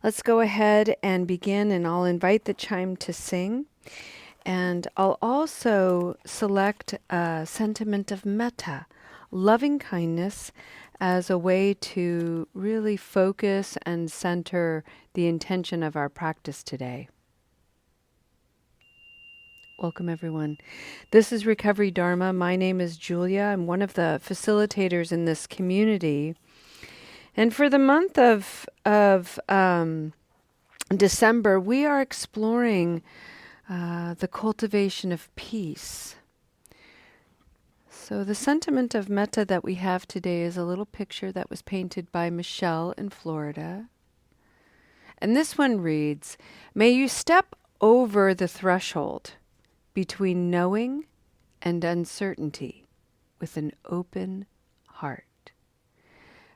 Let's go ahead and begin, and I'll invite the chime to sing. And I'll also select a sentiment of metta, loving kindness, as a way to really focus and center the intention of our practice today. Welcome, everyone. This is Recovery Dharma. My name is Julia. I'm one of the facilitators in this community. And for the month of December, we are exploring the cultivation of peace. So the sentiment of metta that we have today is a little picture that was painted by Michelle in Florida. And this one reads, "May you step over the threshold between knowing and uncertainty with an open heart.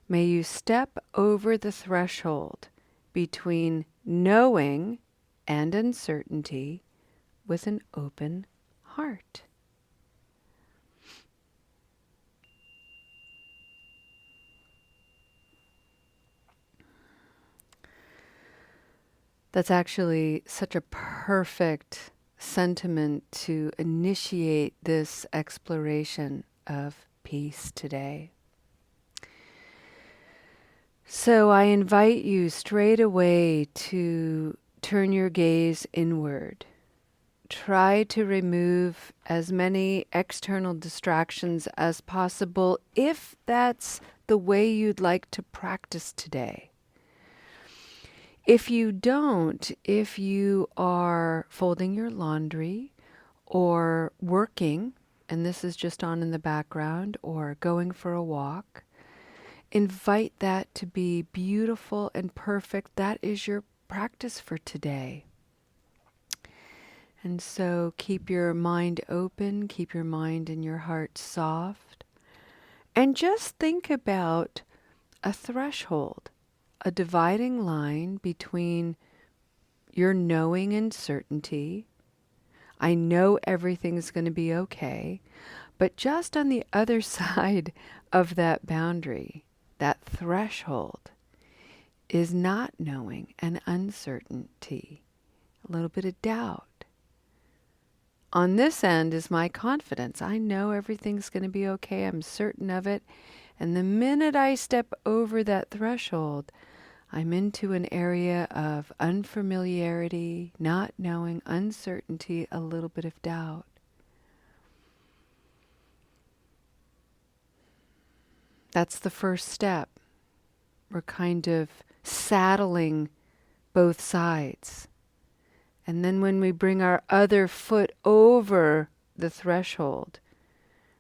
May you step over the threshold between knowing and uncertainty with an open heart." That's actually such a perfect sentiment to initiate this exploration of peace today. So I invite you straight away to turn your gaze inward. Try to remove as many external distractions as possible if that's the way you'd like to practice today. If you don't, if you are folding your laundry or working, and this is just on in the background, or going for a walk, invite that to be beautiful and perfect. That is your practice for today. And so keep your mind open, keep your mind and your heart soft, and just think about a threshold, a dividing line between your knowing and certainty. I know everything's going to be okay, but just on the other side of that boundary, that threshold, is not knowing and uncertainty, a little bit of doubt. On this end is my confidence. I know everything's going to be okay. I'm certain of it. And the minute I step over that threshold, I'm into an area of unfamiliarity, not knowing, uncertainty, a little bit of doubt. That's the first step. We're kind of saddling both sides. And then when we bring our other foot over the threshold,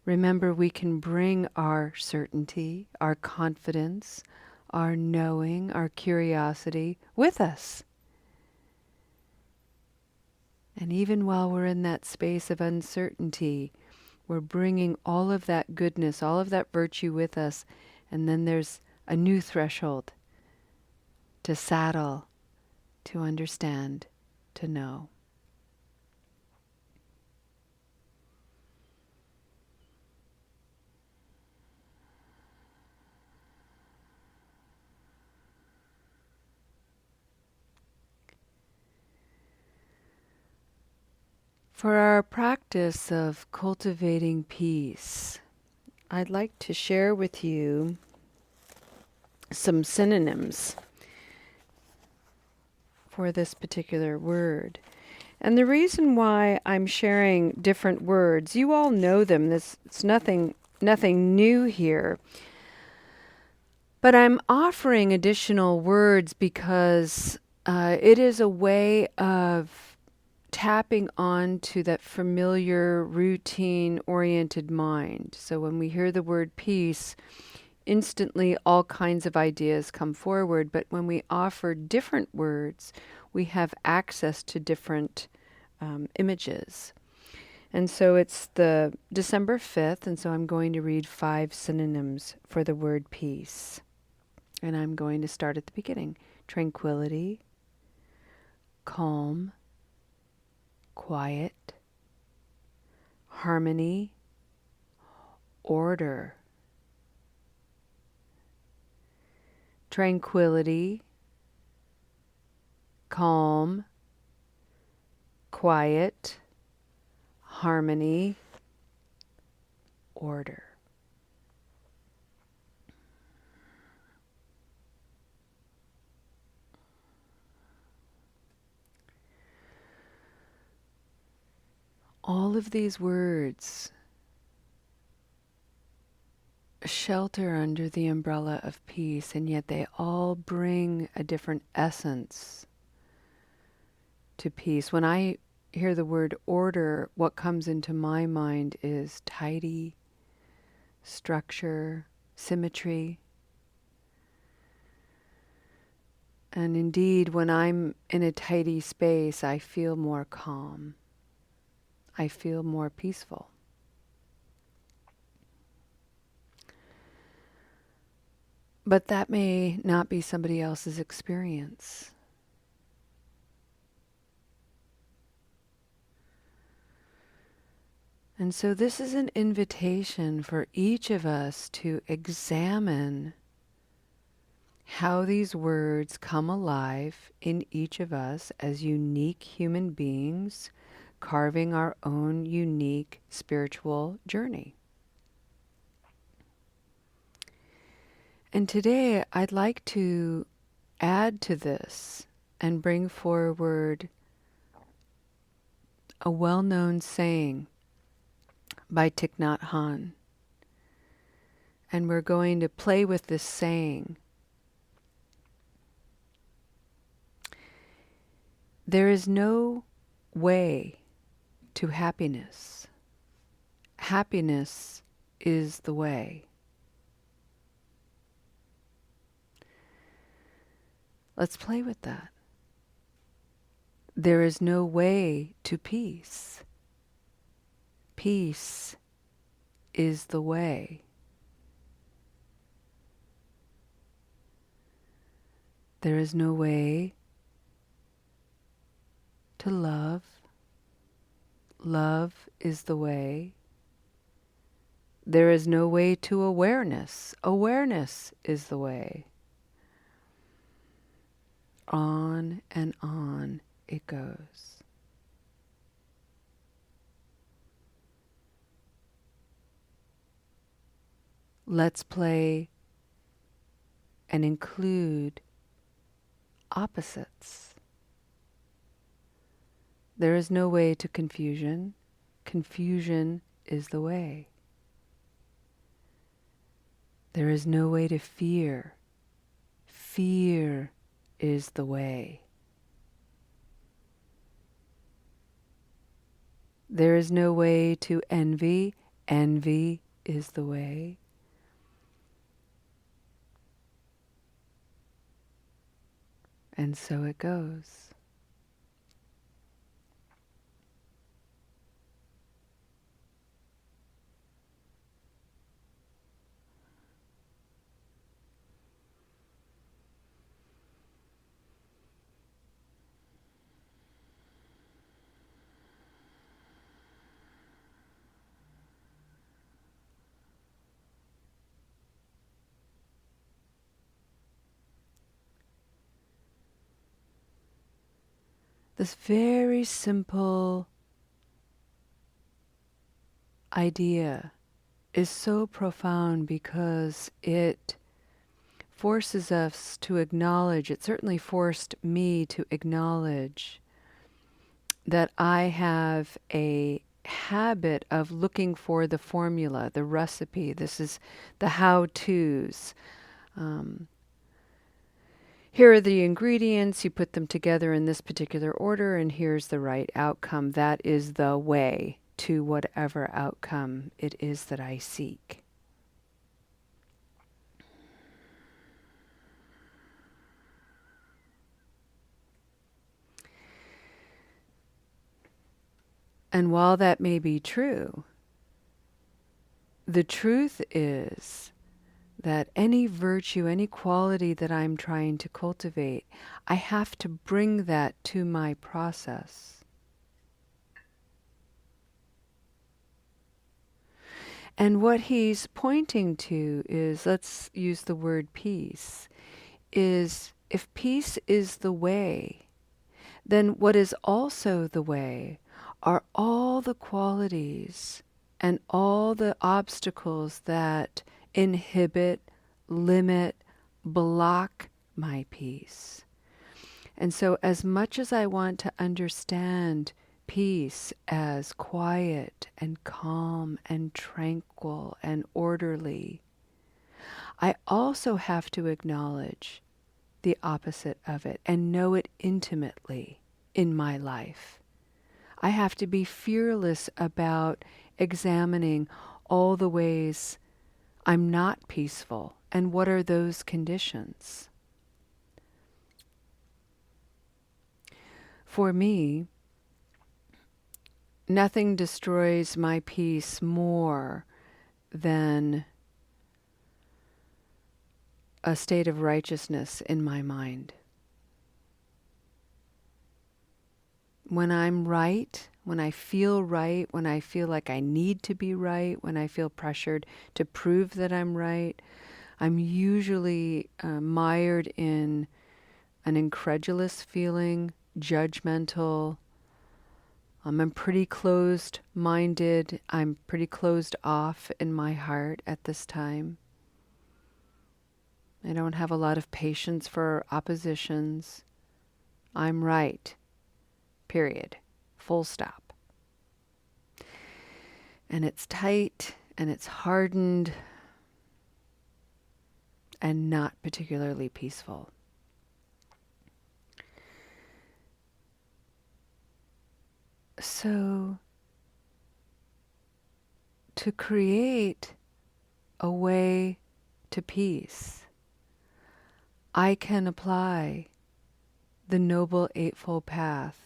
remember we can bring our certainty, our confidence, our knowing, our curiosity with us. And even while we're in that space of uncertainty, we're bringing all of that goodness, all of that virtue with us. And then there's a new threshold to saddle, to understand, to know. For our practice of cultivating peace, I'd like to share with you some synonyms for this particular word. And the reason why I'm sharing different words, you all know them. It's nothing new here. But I'm offering additional words because it is a way of tapping onto that familiar, routine-oriented mind. So when we hear the word peace, instantly all kinds of ideas come forward. But when we offer different words, we have access to different images. And so it's the December 5th, and so I'm going to read 5 synonyms for the word peace. And I'm going to start at the beginning. Tranquility, calm, quiet, harmony, order. Tranquility, calm, quiet, harmony, order. All of these words shelter under the umbrella of peace, and yet they all bring a different essence to peace. When I hear the word order, what comes into my mind is tidy, structure, symmetry. And indeed, when I'm in a tidy space, I feel more calm. I feel more peaceful. But that may not be somebody else's experience. And so this is an invitation for each of us to examine how these words come alive in each of us as unique human beings, carving our own unique spiritual journey. And today I'd like to add to this and bring forward a well-known saying by Thich Nhat Hanh. And we're going to play with this saying. There is no way to happiness. Happiness is the way. Let's play with that. There is no way to peace. Peace is the way. There is no way to love. Love is the way. There is no way to awareness. Awareness is the way. On and on it goes. Let's play and include opposites. There is no way to confusion. Confusion is the way. There is no way to fear. Fear is the way. There is no way to envy. Envy is the way. And so it goes. This very simple idea is so profound because it forces us to acknowledge, it certainly forced me to acknowledge that I have a habit of looking for the formula, the recipe. This is the how-tos. Here are the ingredients, you put them together in this particular order, and here's the right outcome. That is the way to whatever outcome it is that I seek. And while that may be true, the truth is that any virtue, any quality that I'm trying to cultivate, I have to bring that to my process. And what he's pointing to is, let's use the word peace, is if peace is the way, then what is also the way are all the qualities and all the obstacles that inhibit, limit, block my peace. And so, as much as I want to understand peace as quiet and calm and tranquil and orderly, I also have to acknowledge the opposite of it and know it intimately in my life. I have to be fearless about examining all the ways I'm not peaceful and what are those conditions. For me, nothing destroys my peace more than a state of righteousness in my mind. When I'm right, when I feel right, when I feel like I need to be right, when I feel pressured to prove that I'm right, I'm usually mired in an incredulous feeling, judgmental. I'm pretty closed-minded. I'm pretty closed off in my heart at this time. I don't have a lot of patience for oppositions. I'm right. Period. Full stop. And it's tight and it's hardened and not particularly peaceful. So, to create a way to peace, I can apply the Noble Eightfold Path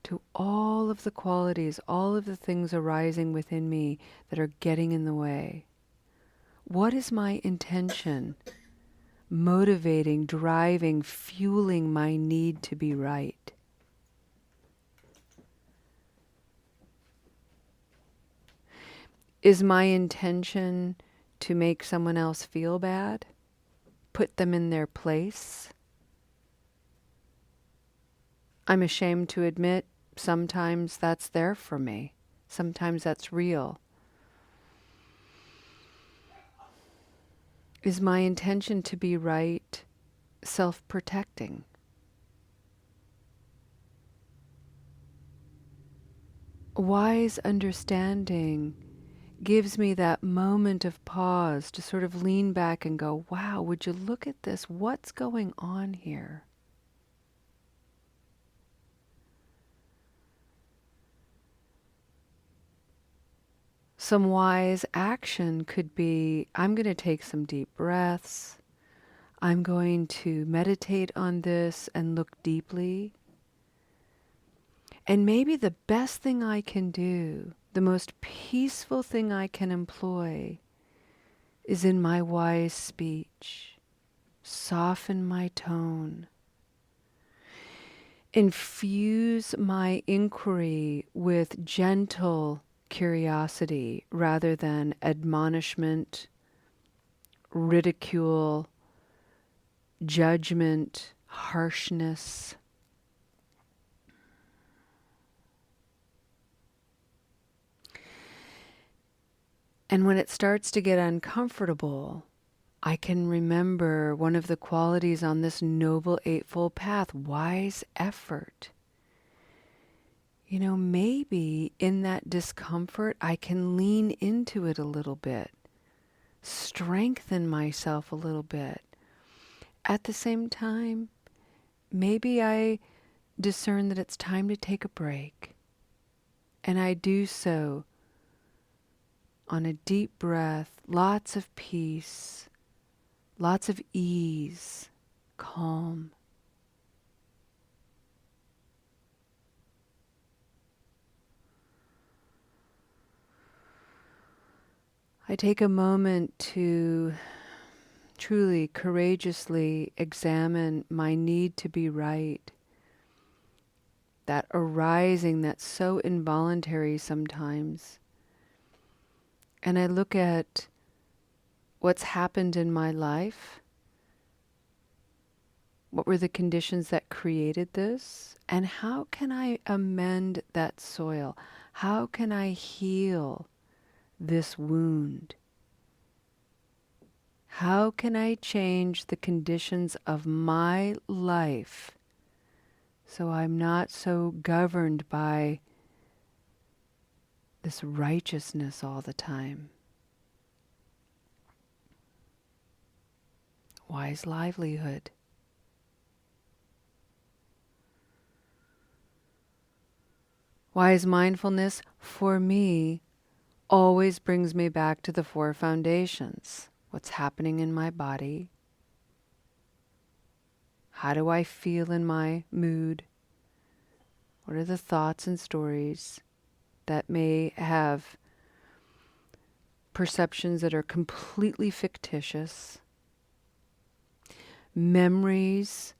to all of the qualities, all of the things arising within me that are getting in the way. What is my intention motivating, driving, fueling my need to be right? Is my intention to make someone else feel bad? Put them in their place? I'm ashamed to admit sometimes that's there for me. Sometimes that's real. Is my intention to be right self-protecting? Wise understanding gives me that moment of pause to sort of lean back and go, wow, would you look at this? What's going on here? Some wise action could be, I'm going to take some deep breaths. I'm going to meditate on this and look deeply. And maybe the best thing I can do, the most peaceful thing I can employ, is in my wise speech. Soften my tone. Infuse my inquiry with gentle curiosity rather than admonishment, ridicule, judgment, harshness. And when it starts to get uncomfortable, I can remember one of the qualities on this Noble Eightfold Path, wise effort. You know, maybe in that discomfort, I can lean into it a little bit, strengthen myself a little bit. At the same time, maybe I discern that it's time to take a break. And I do so on a deep breath, lots of peace, lots of ease, calm. I take a moment to truly, courageously examine my need to be right, that arising that's so involuntary sometimes. And I look at what's happened in my life What were the conditions that created this? And how can I amend that soil? How can I heal this wound? How can I change the conditions of my life so I'm not so governed by this righteousness all the time? Wise livelihood. Wise mindfulness, for me, always brings me back to the four foundations. What's happening in my body? How do I feel in my mood? What are the thoughts and stories that may have perceptions that are completely fictitious? Memories.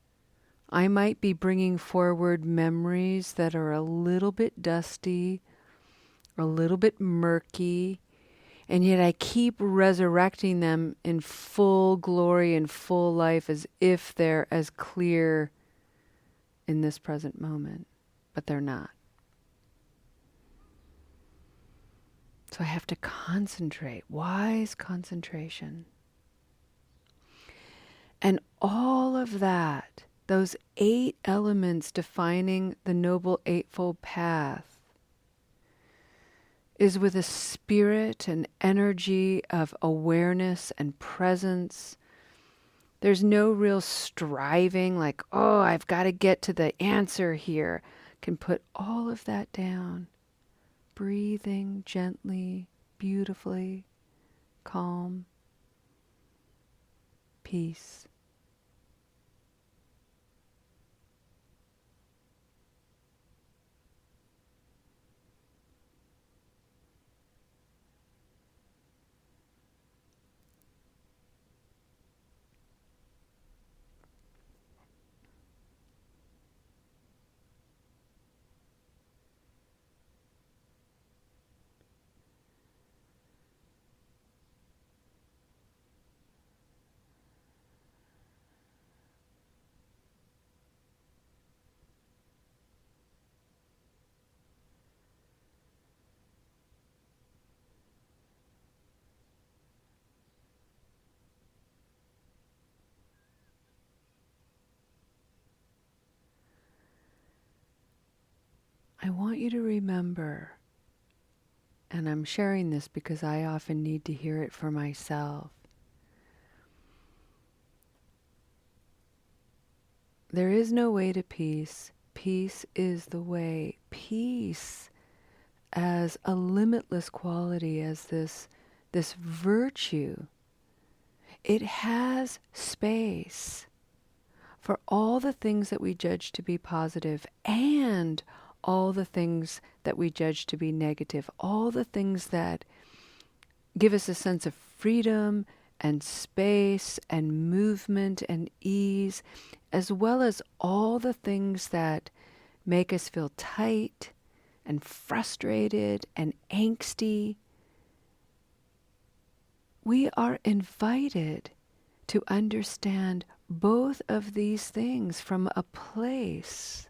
I might be bringing forward memories that are a little bit dusty, a little bit murky, and yet I keep resurrecting them in full glory and full life as if they're as clear in this present moment, but they're not. So I have to concentrate, wise concentration. And all of that, those 8 elements defining the Noble Eightfold Path, is with a spirit and energy of awareness and presence. There's no real striving like, oh, I've got to get to the answer here. Can put all of that down. Breathing gently, beautifully, calm, peace. I want you to remember, and I'm sharing this because I often need to hear it for myself. There is no way to peace. Peace is the way. Peace as a limitless quality, as this virtue. It has space for all the things that we judge to be positive and all the things that we judge to be negative, all the things that give us a sense of freedom and space and movement and ease, as well as all the things that make us feel tight and frustrated and angsty. We are invited to understand both of these things from a place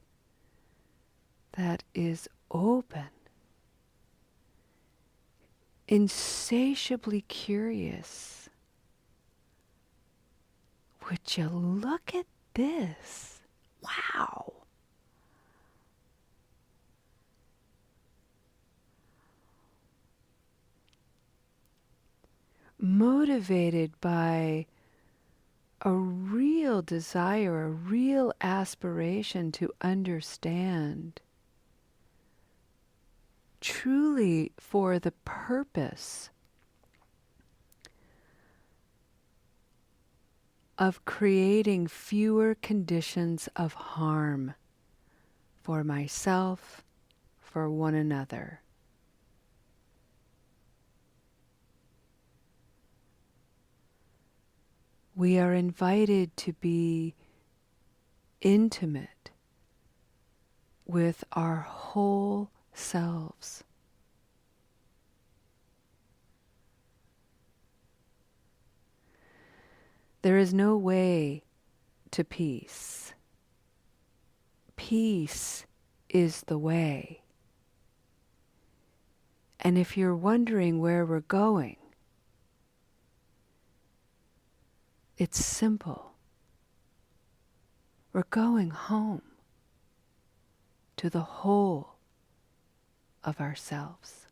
that is open, insatiably curious. Would you look at this? Wow. Motivated by a real desire, a real aspiration to understand, truly for the purpose of creating fewer conditions of harm for myself, for one another. We are invited to be intimate with our whole selves. There is no way to peace. Peace is the way. And if you're wondering where we're going, it's simple. We're going home to the whole of ourselves.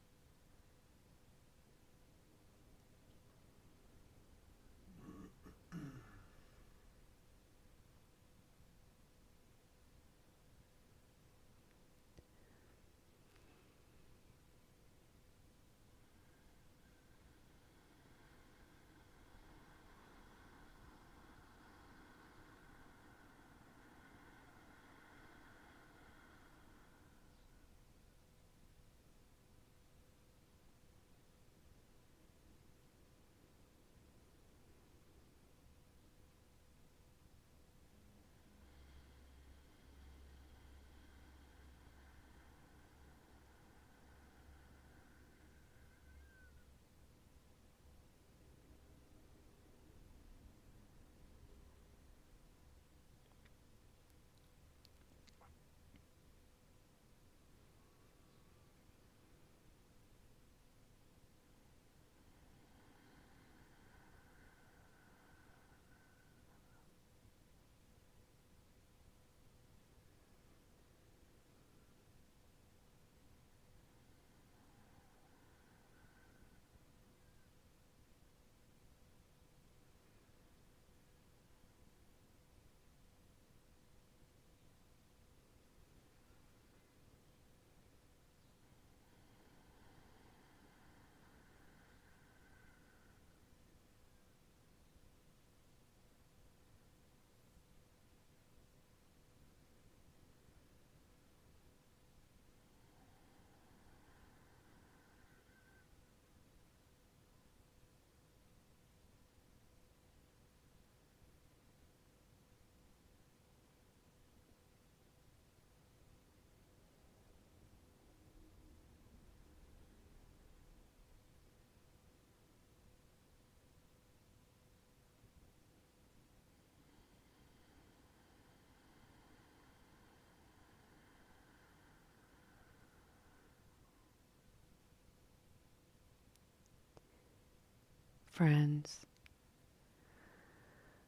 Friends,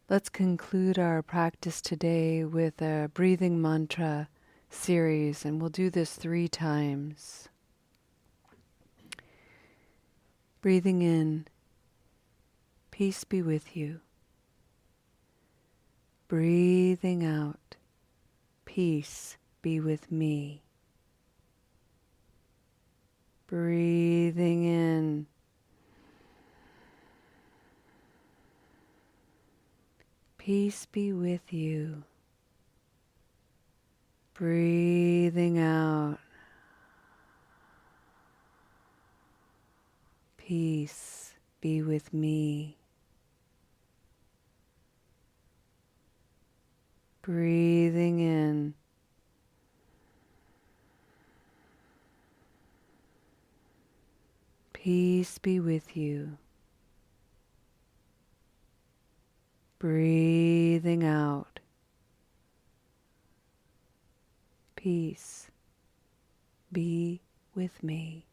let's conclude our practice today with a breathing mantra series, and we'll do this 3 times. Breathing in, peace be with you. Breathing out, peace be with me. Breathing in, peace be with you. Breathing out, peace be with me. Breathing in, peace be with you. Breathing out, peace be with me.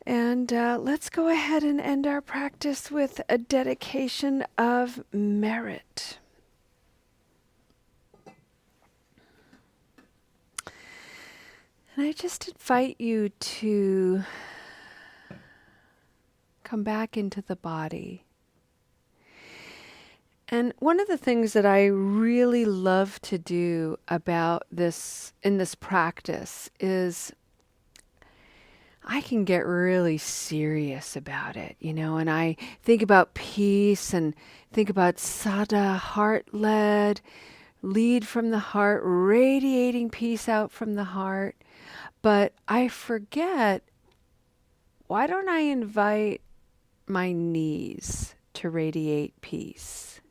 And let's go ahead and end our practice with a dedication of merit. And I just invite you to come back into the body. And one of the things that I really love to do about this, in this practice, is I can get really serious about it, and I think about peace and think about sada, heart-led, lead from the heart, radiating peace out from the heart. But I forget, why don't I invite my knees to radiate peace?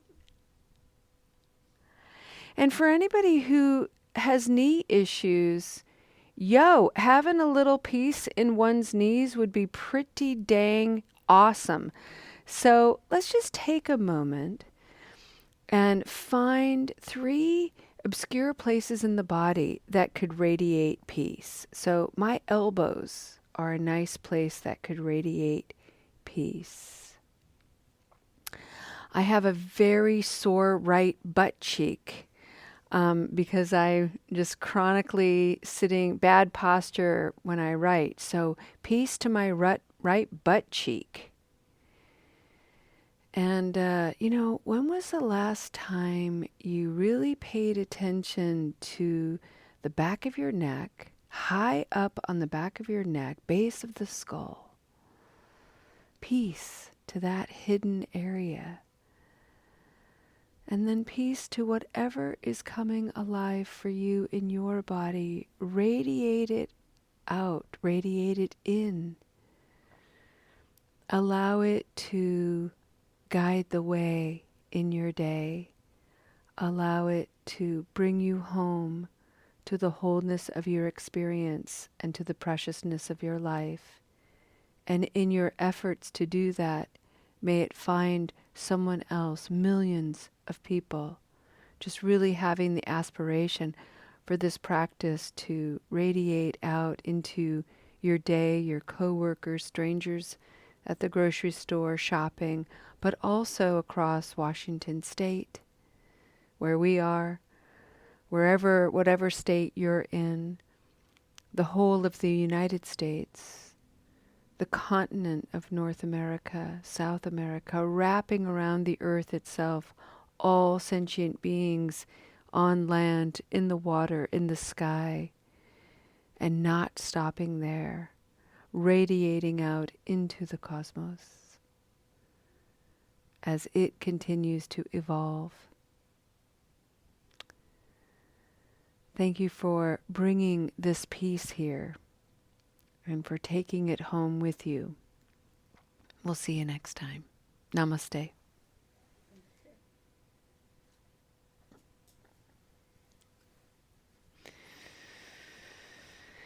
And for anybody who has knee issues, having a little peace in one's knees would be pretty dang awesome. So let's just take a moment and find 3 obscure places in the body that could radiate peace. So my elbows are a nice place that could radiate peace. I have a very sore right butt cheek. Because I just chronically sitting bad posture when I write. So peace to my right butt cheek. And, when was the last time you really paid attention to the back of your neck, high up on the back of your neck, base of the skull? Peace to that hidden area. And then peace to whatever is coming alive for you in your body. Radiate it out, radiate it in. Allow it to guide the way in your day. Allow it to bring you home to the wholeness of your experience and to the preciousness of your life. And in your efforts to do that, may it find someone else, millions of people, just really having the aspiration for this practice to radiate out into your day, your coworkers, strangers at the grocery store, shopping, but also across Washington State, where we are, whatever state you're in, the whole of the United States, the continent of North America, South America, wrapping around the earth itself, all sentient beings on land, in the water, in the sky, and not stopping there, radiating out into the cosmos as it continues to evolve. Thank you for bringing this peace here and for taking it home with you. We'll see you next time. Namaste.